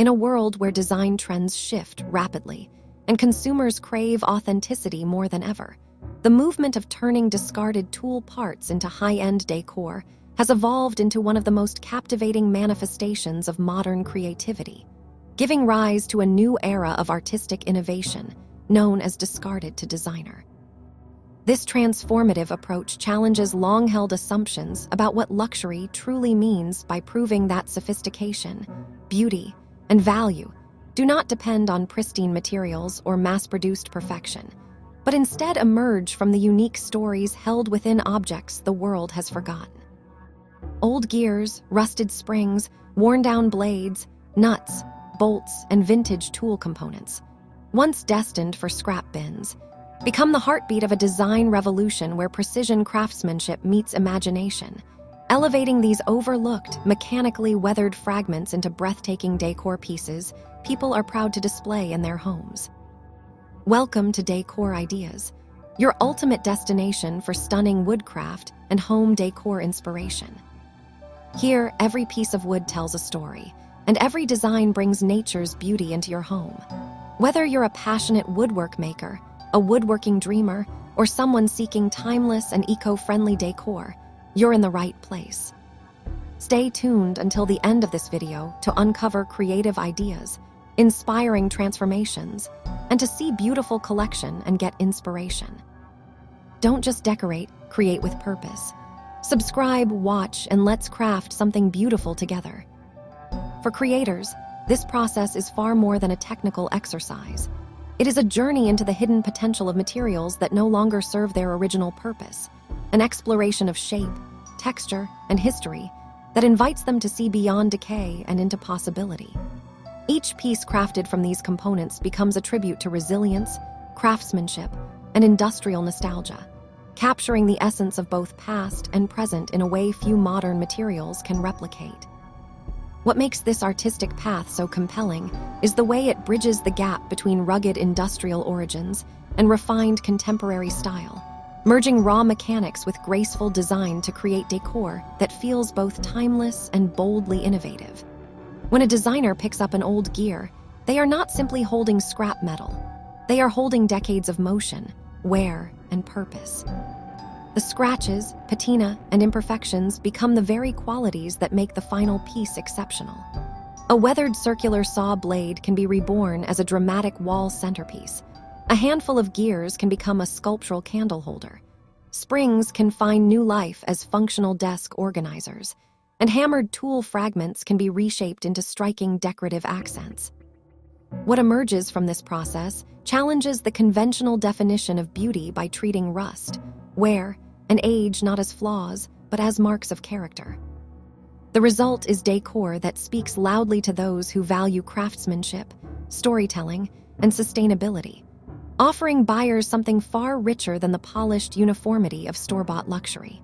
In a world where design trends shift rapidly and consumers crave authenticity more than ever, the movement of turning discarded tool parts into high-end decor has evolved into one of the most captivating manifestations of modern creativity, giving rise to a new era of artistic innovation known as discarded to designer. This transformative approach challenges long-held assumptions about what luxury truly means by proving that sophistication, beauty, and value do not depend on pristine materials or mass-produced perfection, but instead emerge from the unique stories held within objects the world has forgotten. Old gears, rusted springs, worn-down blades, nuts, bolts, and vintage tool components, once destined for scrap bins, become the heartbeat of a design revolution where precision craftsmanship meets imagination, elevating these overlooked, mechanically weathered fragments into breathtaking decor pieces people are proud to display in their homes. Welcome to Decor Ideas, your ultimate destination for stunning woodcraft and home decor inspiration. Here, every piece of wood tells a story, and every design brings nature's beauty into your home. Whether you're a passionate woodwork maker, a woodworking dreamer, or someone seeking timeless and eco-friendly decor, you're in the right place. Stay tuned until the end of this video to uncover creative ideas, inspiring transformations, and to see beautiful collection and get inspiration. Don't just decorate, create with purpose. Subscribe, watch, and let's craft something beautiful together. For creators, this process is far more than a technical exercise. It is a journey into the hidden potential of materials that no longer serve their original purpose, an exploration of shape, texture, and history that invites them to see beyond decay and into possibility. Each piece crafted from these components becomes a tribute to resilience, craftsmanship, and industrial nostalgia, capturing the essence of both past and present in a way few modern materials can replicate. What makes this artistic path so compelling is the way it bridges the gap between rugged industrial origins and refined contemporary style, merging raw mechanics with graceful design to create decor that feels both timeless and boldly innovative. When a designer picks up an old gear, they are not simply holding scrap metal. They are holding decades of motion, wear, and purpose. The scratches, patina, and imperfections become the very qualities that make the final piece exceptional. A weathered circular saw blade can be reborn as a dramatic wall centerpiece. A handful of gears can become a sculptural candle holder. Springs can find new life as functional desk organizers, and hammered tool fragments can be reshaped into striking decorative accents. What emerges from this process challenges the conventional definition of beauty by treating rust, wear, and age not as flaws, but as marks of character. The result is decor that speaks loudly to those who value craftsmanship, storytelling, and sustainability, offering buyers something far richer than the polished uniformity of store-bought luxury.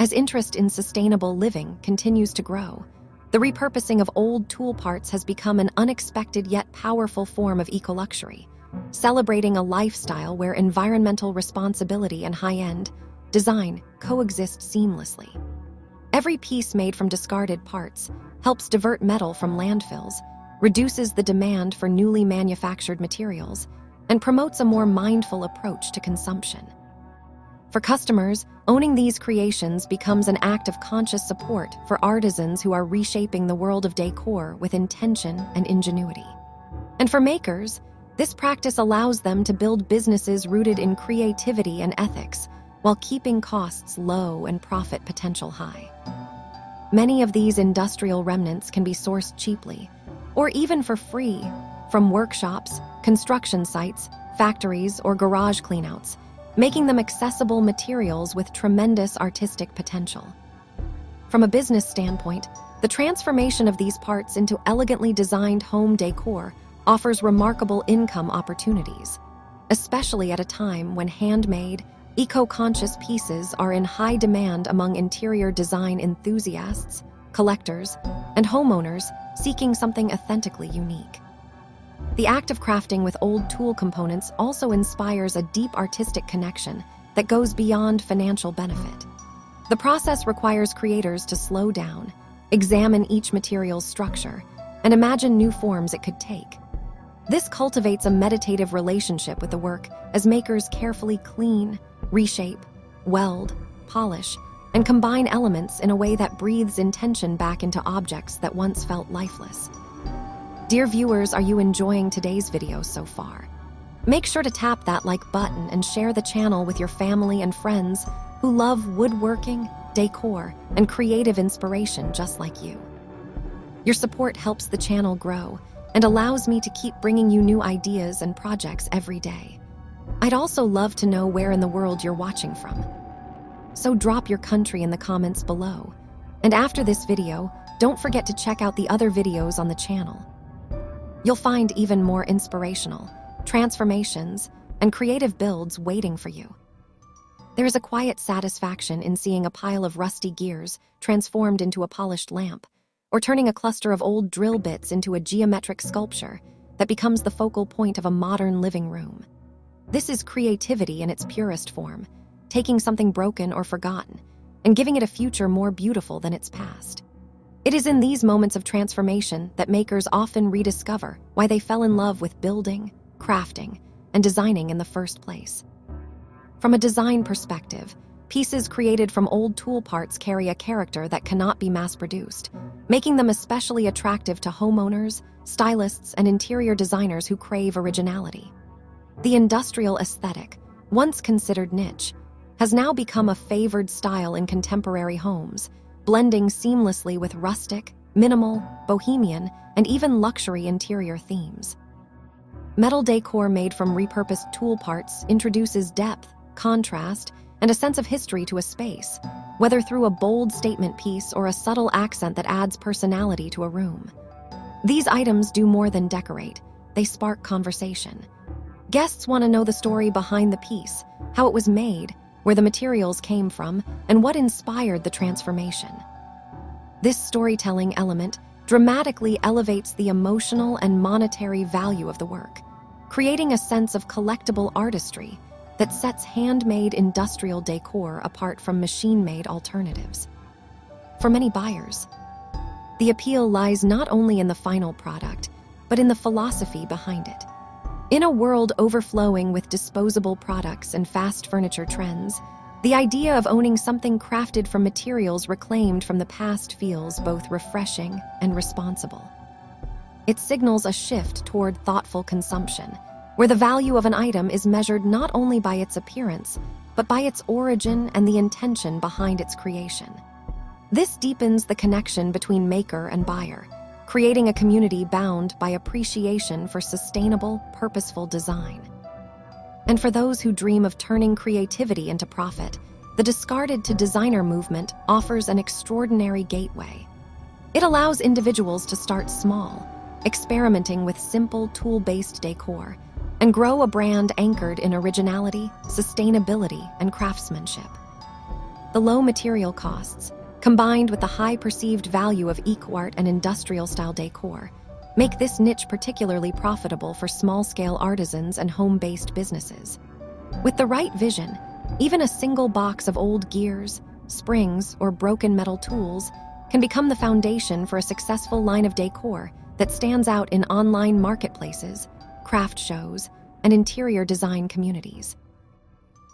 As interest in sustainable living continues to grow, the repurposing of old tool parts has become an unexpected yet powerful form of eco-luxury, celebrating a lifestyle where environmental responsibility and high-end design coexist seamlessly. Every piece made from discarded parts helps divert metal from landfills, reduces the demand for newly manufactured materials, and promotes a more mindful approach to consumption. For customers, owning these creations becomes an act of conscious support for artisans who are reshaping the world of decor with intention and ingenuity. And for makers, this practice allows them to build businesses rooted in creativity and ethics, while keeping costs low and profit potential high. Many of these industrial remnants can be sourced cheaply, or even for free, from workshops, construction sites, factories, or garage cleanouts, making them accessible materials with tremendous artistic potential. From a business standpoint, the transformation of these parts into elegantly designed home decor offers remarkable income opportunities, especially at a time when handmade, eco-conscious pieces are in high demand among interior design enthusiasts, collectors, and homeowners seeking something authentically unique. The act of crafting with old tool components also inspires a deep artistic connection that goes beyond financial benefit. The process requires creators to slow down, examine each material's structure, and imagine new forms it could take. This cultivates a meditative relationship with the work as makers carefully clean, reshape, weld, polish, and combine elements in a way that breathes intention back into objects that once felt lifeless. Dear viewers, are you enjoying today's video so far? Make sure to tap that like button and share the channel with your family and friends who love woodworking, decor, and creative inspiration just like you. Your support helps the channel grow and allows me to keep bringing you new ideas and projects every day. I'd also love to know where in the world you're watching from. So drop your country in the comments below. And after this video, don't forget to check out the other videos on the channel. You'll find even more inspirational, transformations, and creative builds waiting for you. There is a quiet satisfaction in seeing a pile of rusty gears transformed into a polished lamp, or turning a cluster of old drill bits into a geometric sculpture that becomes the focal point of a modern living room. This is creativity in its purest form, taking something broken or forgotten and giving it a future more beautiful than its past. It is in these moments of transformation that makers often rediscover why they fell in love with building, crafting, and designing in the first place. From a design perspective, pieces created from old tool parts carry a character that cannot be mass-produced, making them especially attractive to homeowners, stylists, and interior designers who crave originality. The industrial aesthetic, once considered niche, has now become a favored style in contemporary homes, blending seamlessly with rustic, minimal, bohemian, and even luxury interior themes. Metal decor made from repurposed tool parts introduces depth, contrast, and a sense of history to a space, whether through a bold statement piece or a subtle accent that adds personality to a room. These items do more than decorate, they spark conversation. Guests want to know the story behind the piece, how it was made, where the materials came from, and what inspired the transformation. This storytelling element dramatically elevates the emotional and monetary value of the work, creating a sense of collectible artistry that sets handmade industrial decor apart from machine-made alternatives. For many buyers, the appeal lies not only in the final product, but in the philosophy behind it. In a world overflowing with disposable products and fast furniture trends, the idea of owning something crafted from materials reclaimed from the past feels both refreshing and responsible. It signals a shift toward thoughtful consumption, where the value of an item is measured not only by its appearance, but by its origin and the intention behind its creation. This deepens the connection between maker and buyer, creating a community bound by appreciation for sustainable, purposeful design. And for those who dream of turning creativity into profit, the discarded to designer movement offers an extraordinary gateway. It allows individuals to start small, experimenting with simple tool-based decor, and grow a brand anchored in originality, sustainability, and craftsmanship. The low material costs, combined with the high perceived value of eco-art and industrial-style decor, make this niche particularly profitable for small-scale artisans and home-based businesses. With the right vision, even a single box of old gears, springs, or broken metal tools can become the foundation for a successful line of decor that stands out in online marketplaces, craft shows, and interior design communities.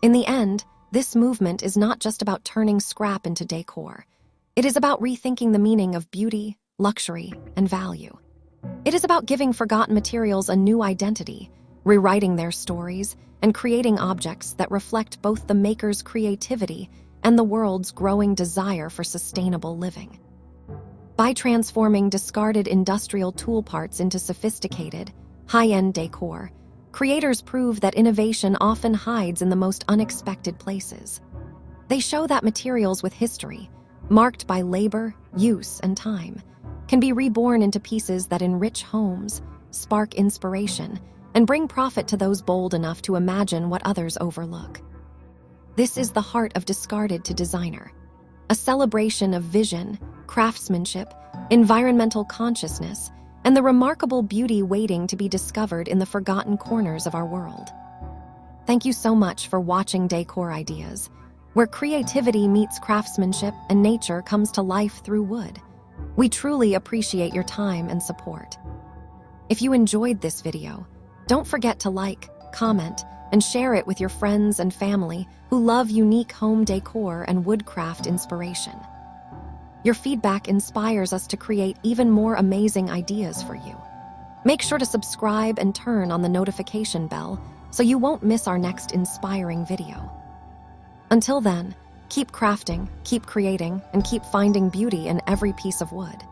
In the end, this movement is not just about turning scrap into decor. It is about rethinking the meaning of beauty, luxury, and value. It is about giving forgotten materials a new identity, rewriting their stories, and creating objects that reflect both the maker's creativity and the world's growing desire for sustainable living. By transforming discarded industrial tool parts into sophisticated, high-end decor, creators prove that innovation often hides in the most unexpected places. They show that materials with history, marked by labor, use, and time, can be reborn into pieces that enrich homes, spark inspiration, and bring profit to those bold enough to imagine what others overlook. This is the heart of Discarded to Designer, a celebration of vision, craftsmanship, environmental consciousness, and the remarkable beauty waiting to be discovered in the forgotten corners of our world. Thank you so much for watching Decor Ideas, where creativity meets craftsmanship and nature comes to life through wood. We truly appreciate your time and support. If you enjoyed this video, don't forget to like, comment, and share it with your friends and family who love unique home decor and woodcraft inspiration. Your feedback inspires us to create even more amazing ideas for you. Make sure to subscribe and turn on the notification bell so you won't miss our next inspiring video. Until then, keep crafting, keep creating, and keep finding beauty in every piece of wood.